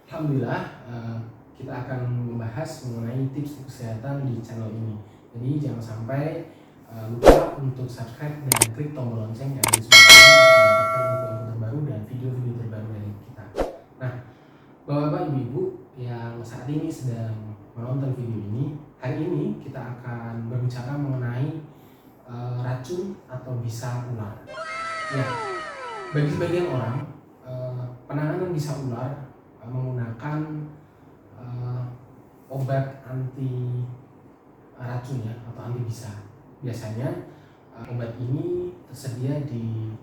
Alhamdulillah, kita akan membahas mengenai tips kesehatan di channel ini. Jadi jangan sampai lupa untuk subscribe dan klik tombol lonceng yang ada di sebelah kanan untuk mendapatkan info-info terbaru dan video-video terbaru dari kita. Nah, Bapak-bapak, ibu-ibu yang saat ini sedang menonton video ini, hari ini kita akan berbicara mengenai racun atau bisa ular. Ya, bagi sebagian orang, penanganan bisa ular menggunakan obat anti racun ya, atau anti bisa. Biasanya obat ini tersedia di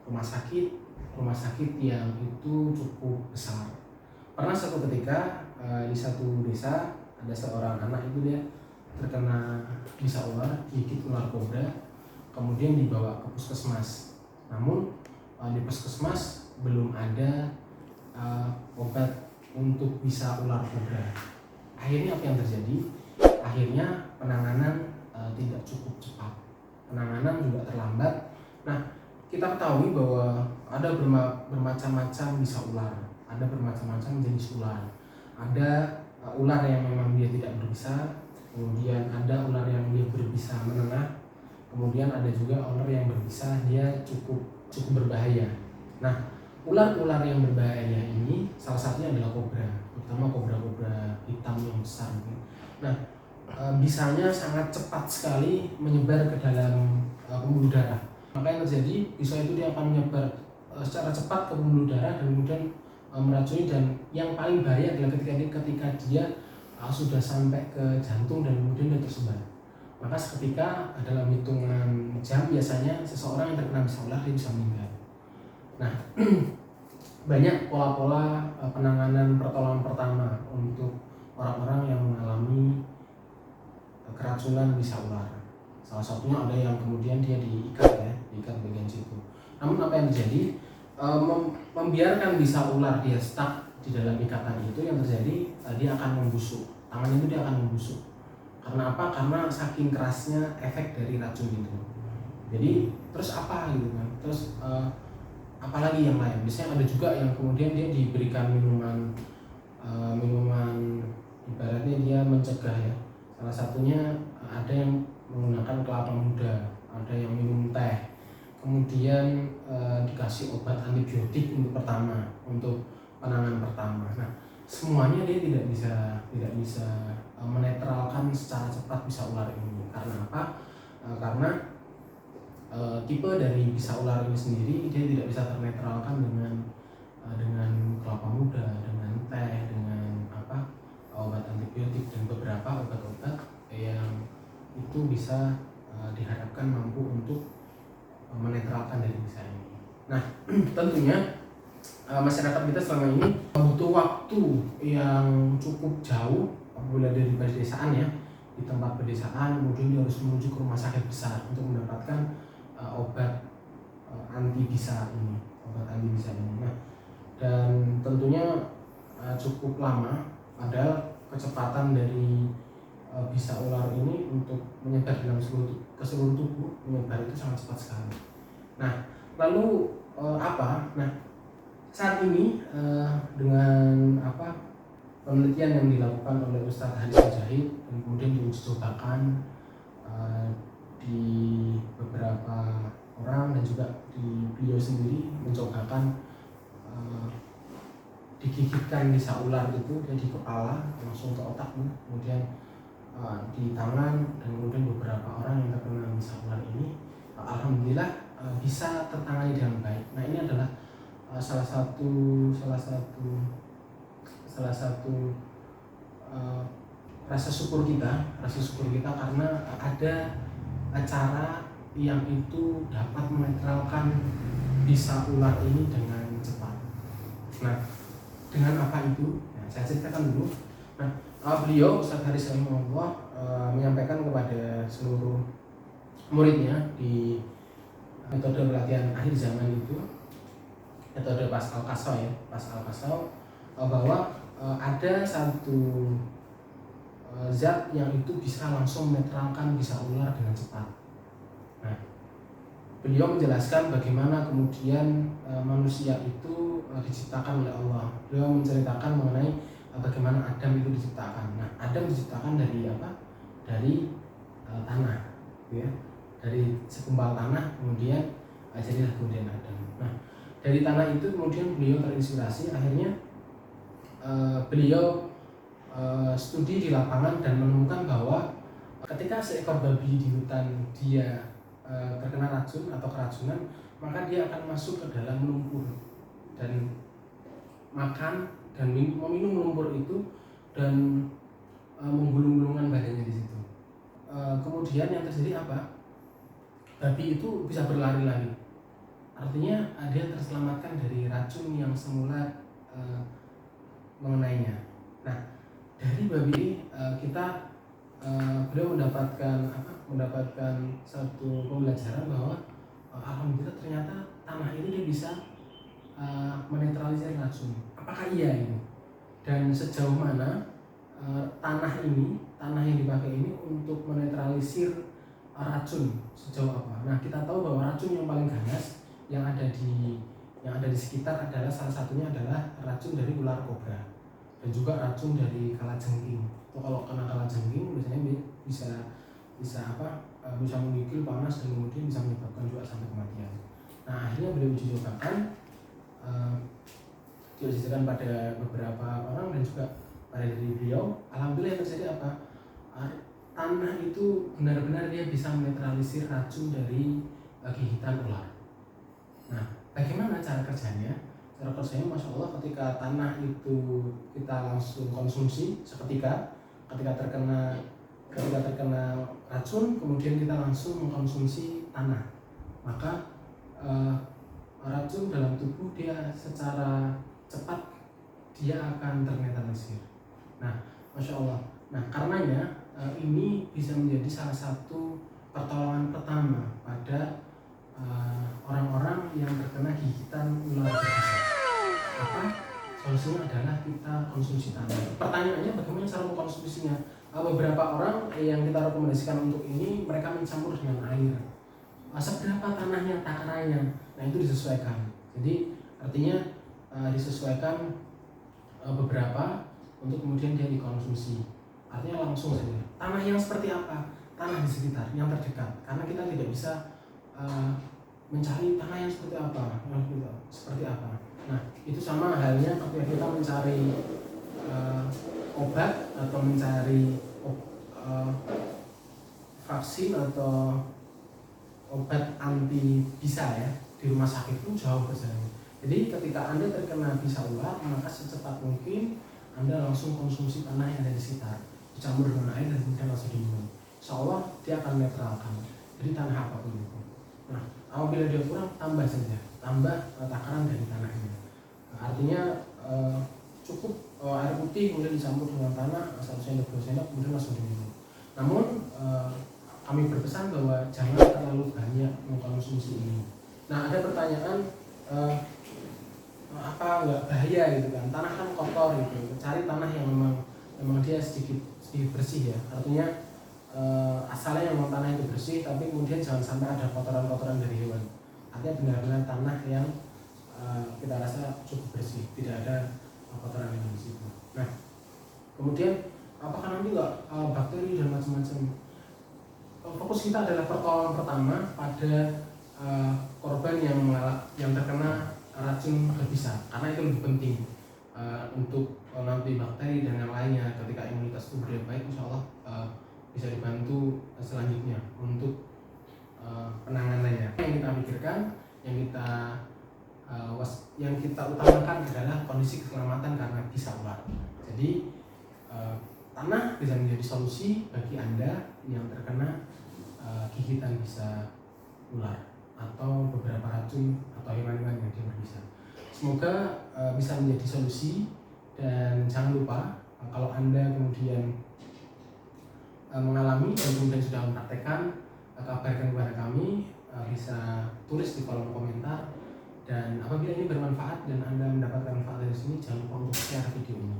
rumah sakit yang itu cukup besar. Pernah satu ketika di satu desa ada seorang anak itu dia terkena bisa ular, digigit ular kobra, kemudian dibawa ke puskesmas. Namun di puskesmas belum ada obat untuk bisa ular kobra. Akhirnya apa yang terjadi? Akhirnya penanganan tidak cukup cepat, penanganan juga terlambat. Nah, kita ketahui bahwa ada bermacam-macam bisa ular, ada bermacam-macam jenis ular. Ada ular yang memang dia tidak berbisa, kemudian ada ular yang dia berbisa menengah, kemudian ada juga ular yang berbisa dia cukup berbahaya. Nah, ular-ular yang berbahaya ini salah satunya adalah kobra, terutama kobra-kobra hitam yang besar. Nah, bisanya sangat cepat sekali menyebar ke dalam pembuluh darah. Maka yang terjadi, bisa itu dia akan menyebar secara cepat ke pembuluh darah dan kemudian meracuni, dan yang paling bahaya adalah ketika dia sudah sampai ke jantung dan kemudian dia tersebar. Maka seketika dalam hitungan jam biasanya seseorang yang terkena bisa ular dia bisa meninggal. Nah, banyak pola-pola penanganan pertolongan pertama untuk orang-orang yang mengalami keracunan bisa ular. Salah satunya ada yang kemudian dia diikat bagian situ. Namun apa yang terjadi? Membiarkan bisa ular dia stuck di dalam ikatan itu, yang terjadi dia akan membusuk. Tangan itu dia akan membusuk. Karena apa? Karena saking kerasnya efek dari racun itu. Jadi terus apa gitu kan? Terus apalagi yang lain? Biasanya ada juga yang kemudian dia diberikan minuman ibaratnya dia mencegah ya. Salah satunya ada yang menggunakan kelapa muda, ada yang minum teh, kemudian dikasih obat antibiotik untuk penanganan pertama. Nah, semuanya dia tidak bisa menetralkan secara cepat bisa ular ini. Karena apa? Karena tipe dari bisa ular ini sendiri dia tidak bisa ternetralkan dengan kelapa muda, dengan teh, dengan obat antibiotik dan beberapa obat-obat yang itu bisa diharapkan mampu untuk menetralkan dari bisa ini. Nah, tentunya masyarakat kita selama ini butuh waktu yang cukup jauh apabila dari pedesaan ya, di tempat pedesaan, kemudian dia harus menuju ke rumah sakit besar untuk mendapatkan obat anti bisa ini. Nah, dan tentunya cukup lama, padahal kecepatan dari bisa ular ini untuk menyebar dalam ke seluruh tubuh, menyebar itu sangat cepat sekali. Nah, lalu apa? Nah, saat ini dengan penelitian yang dilakukan oleh Ustadz Haris Mujahid dan kemudian diuji cobakan di beberapa orang dan juga di beliau sendiri mencobakan digigitkan bisa ular itu dari kepala langsung ke otak, kemudian di tangan, dan kemudian beberapa orang yang terkena bisa ular ini alhamdulillah bisa tertangani dengan baik. Nah, ini adalah salah satu rasa syukur kita karena ada cara yang itu dapat menetralkan bisa ular ini dengan cepat. Nah, dengan apa itu? Nah, saya ceritakan dulu. Nah, beliau Ustadz Haris rahimahullah menyampaikan kepada seluruh muridnya di metode pelatihan akhir zaman itu, metode Pascal Kasau, bahwa ada satu zat yang itu bisa langsung menetralkan bisa ular dengan cepat. Nah, beliau menjelaskan bagaimana kemudian manusia itu diciptakan oleh Allah. Beliau menceritakan mengenai bagaimana Adam itu diciptakan. Nah, Adam diciptakan dari apa? Dari tanah, ya. Dari segumpal tanah kemudian jadilah kemudian Adam. Nah, dari tanah itu kemudian beliau terinspirasi, akhirnya beliau studi di lapangan dan menemukan bahwa ketika seekor babi di hutan dia terkena racun atau keracunan, maka dia akan masuk ke dalam lumpur dan makan dan meminum lumpur itu dan menggulung-gulungkan badannya di situ. Kemudian yang terjadi apa? Babi itu bisa berlari-lari. Artinya dia terselamatkan dari racun yang semula mengenainya. Nah, dari babi kita beliau mendapatkan satu pembelajaran bahwa alhamdulillah ternyata tanah ini dia bisa menetralisir racun. Apakah iya ini? Dan sejauh mana tanah yang dipakai ini untuk menetralisir racun sejauh apa? Nah, kita tahu bahwa racun yang paling ganas yang ada di sekitar adalah salah satunya adalah racun dari ular kobra dan juga racun dari kalajengking. Itu kalau kena kalajengking biasanya bisa menggigil, panas, dan kemudian bisa menyebabkan juga sampai kematian. Nah, akhirnya beliau uji cobakan pada beberapa orang dan juga pada diri beliau. Alhamdulillah yang terjadi apa? Tanah itu benar-benar dia bisa menetralisir racun dari gigitan ular. Nah, bagaimana cara kerjanya? Cara kerjanya, masya Allah, ketika tanah itu kita langsung konsumsi seketika, ketika terkena racun, kemudian kita langsung mengkonsumsi tanah, maka racun dalam tubuh dia secara cepat dia akan ternetralisir. Nah, masya Allah. Nah, karenanya ini bisa menjadi salah satu pertolongan pertama pada orang-orang yang terkena gigitan ular berbisa. Apa? Solusinya adalah kita konsumsi tanah. Pertanyaannya, bagaimana cara mengkonsumsinya? Beberapa orang yang kita rekomendasikan untuk ini, mereka mencampur dengan air. Seberapa tanahnya, takarannya, nah itu disesuaikan. Jadi artinya disesuaikan beberapa untuk kemudian dia dikonsumsi. Artinya langsung saja. Tanah yang seperti apa? Tanah di sekitar, yang terdekat. Karena kita tidak bisa mencari tanah yang seperti apa. Nah, itu sama halnya ketika kita mencari obat atau mencari vaksin atau obat anti bisa ya di rumah sakit pun jauh perjalanan. Jadi ketika Anda terkena bisa ular, maka secepat mungkin Anda langsung konsumsi tanah yang ada di sekitar, dicampur dengan air dan kemudian langsung diminum. Insya Allah dia akan netralkan. Jadi tanah apapun itu. Nah, apabila dia kurang, tambah saja, tambah takaran dari tanahnya. Nah, artinya cukup air putih kemudian dicampur dengan tanah 1 sendok 2 sendok kemudian langsung diminum. Namun kami berpesan bahwa jangan terlalu banyak mengkonsumsi ini. Nah, ada pertanyaan, apa nggak bahaya gitu kan? Tanah kan kotor gitu. Cari tanah yang memang dia sedikit bersih ya. Artinya asalnya memang tanah itu bersih, tapi kemudian jangan sampai ada kotoran-kotoran dari hewan. Artinya benar-benar tanah yang kita rasa cukup bersih, tidak ada kotoran yang di situ. Nah, kemudian apakah nanti nggak bakteri dan macam-macam? Fokus kita adalah pertolongan pertama pada korban yang terkena racun berbisa, karena itu lebih penting untuk nanti bakteri dan yang lainnya ketika imunitas tubuh dia baik, insya Allah bisa dibantu selanjutnya untuk penanganannya. Yang kita pikirkan, yang kita utamakan adalah kondisi keselamatan karena bisa ular. Jadi tanah bisa menjadi solusi bagi Anda yang terkena gigitan bisa ular atau beberapa racun atau hewan-hewan yang dia berbisa. Semoga bisa menjadi solusi, dan jangan lupa kalau Anda kemudian mengalami dan kemudian sudah mempraktekkan, kabarkan kepada kami, bisa tulis di kolom komentar. Dan apabila ini bermanfaat dan Anda mendapatkan manfaat dari sini, jangan lupa untuk share video ini.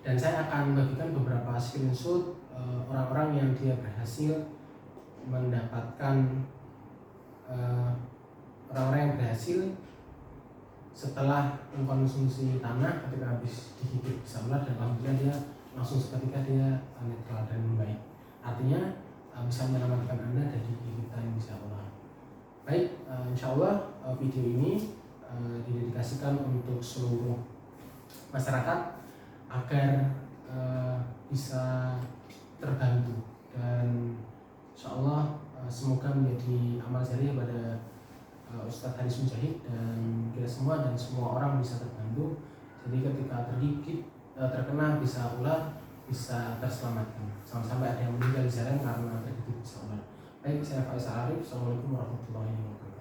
Dan saya akan bagikan beberapa screenshot orang-orang yang dia berhasil mendapatkan orang-orang yang berhasil setelah mengkonsumsi tanah ketika habis digigit bisa ular dan alhamdulillah dia langsung seketika dia netral dan membaik. Artinya bisa menyelamatkan Anda dari gigitan bisa ular. Baik, insya Allah video ini didedikasikan untuk seluruh masyarakat agar bisa terbantu, dan insya Allah semoga menjadi amal jariah pada Ustadz Haris Mujahid dan kita semua, dan semua orang bisa terbantu. Jadi ketika tergigit terkena bisa ular bisa terselamatkan, jangan sampai ada yang meninggal di jalan karena tergigit bisa ular. Baik, saya Faisal Arif. Assalamualaikum warahmatullahi wabarakatuh.